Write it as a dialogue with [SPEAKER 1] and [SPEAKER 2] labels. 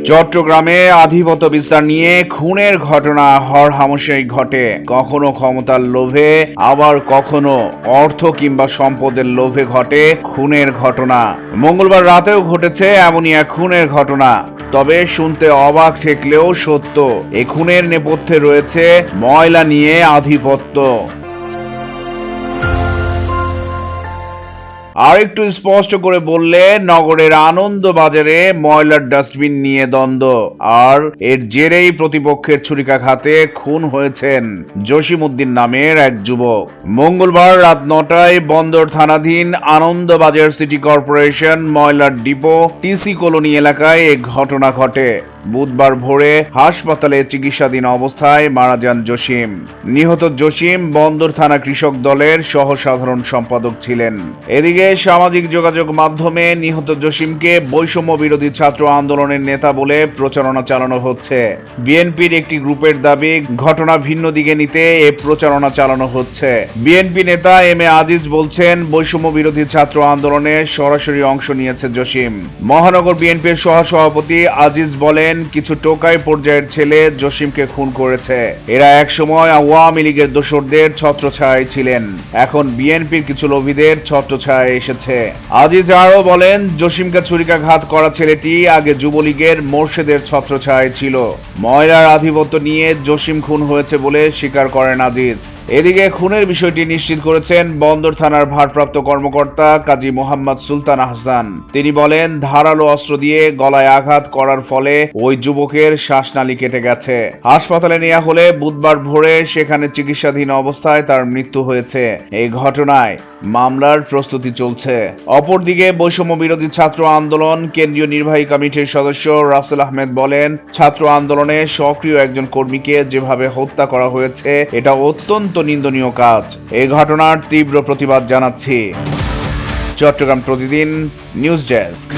[SPEAKER 1] চট্টগ্রামে আধিপত্য বিস্তার নিয়ে খুনের ঘটনা হরহামেশাই ঘটে, কখনো ক্ষমতার লোভে, আবার কখনো অর্থ কিংবা সম্পদের লোভে ঘটে খুনের ঘটনা। মঙ্গলবার রাতেও ঘটেছে এমনই এক খুনের ঘটনা। তবে শুনতে অবাক ঠেকলেও সত্য, এই খুনের নেপথ্যে রয়েছে ময়লা নিয়ে আধিপত্য। আর একটু স্পষ্ট করে বললে, নগরের আনন্দবাজারে ময়লার ডাস্টবিন নিয়ে দ্বন্দ্ব, আর এর জেরেই প্রতিপক্ষের ছুরিকাঘাতে খুন হয়েছেন জসিমউদ্দিন নামের এক যুবক। মঙ্গলবার রাত 9টায় বন্দর থানাধীন আনন্দবাজার সিটি কর্পোরেশন ময়লার ডিপো টিসি কলোনি এলাকায় এ ঘটনা ঘটে। বুধবার ভোরে হাসপাতালে চিকিৎসাধীন অবস্থায় মারা যান জসিম। নিহত জসিম বন্দর থানা কৃষক দলের সহ সাধারণ সম্পাদক ছিলেন। এদিকে সামাজিক যোগাযোগ মাধ্যমে নিহত জসিমকে বৈষম্য বিরোধী ছাত্র আন্দোলনের নেতা বলে প্রচারণা চালানো হচ্ছে। বিএনপির একটি গ্রুপের দাবি, ঘটনা ভিন্ন দিকে নিতে এ প্রচারণা চালানো হচ্ছে। বিএনপি নেতা এম এ আজিজ বলছেন, বৈষম্য বিরোধী ছাত্র আন্দোলনে সরাসরি অংশ নিয়েছে জসিম। মহানগর বিএনপির সহসভাপতি আজিজ বলেন, কিছু টোকাই পর্যায়ের ছেলে জসিমকে খুন করেছে। এরা একসময় আওয়ামী লীগের দোসরদের ছত্রছায়ায় ছিলেন, এখন বিএনপির কিছু লোভীদের ছত্রছায়ায় এসেছে। আজিজ আরও বলেন, জসিমকে ছুরিকাঘাত করা ছেলেটি আগে যুবলীগের মোর্শেদের ছত্রছায়ায় ছিল। ময়লার আধিপত্য নিয়ে জসিম খুন হয়েছে বলে স্বীকার করেন আজিজ। এদিকে খুনের বিষয়টি নিশ্চিত করেছেন বন্দর থানার ভারপ্রাপ্ত কর্মকর্তা কাজী মোহাম্মদ সুলতান আহসান। তিনি বলেন, ধারালো অস্ত্র দিয়ে গলায় আঘাত করার ফলে ওই যুবকের শ্বাসনালী কেটে গেছে। হাসপাতালে নেওয়া হলে বুধবার ভোরে সেখানে চিকিৎসাধীন অবস্থায় তার মৃত্যু হয়েছে। এই ঘটনায় মামলার প্রস্তুতি চলছে। অপরদিকে বৈষম্য বিরোধী ছাত্র আন্দোলন কেন্দ্রীয় নির্বাহী কমিটির সদস্য রাসেল আহমেদ বলেন, ছাত্র আন্দোলনে সক্রিয় একজন কর্মীকে যেভাবে হত্যা করা হয়েছে এটা অত্যন্ত নিন্দনীয় কাজ। এই ঘটনার তীব্র প্রতিবাদ জানাচ্ছি। চট্টগ্রাম প্রতিদিন নিউজ ডেস্ক।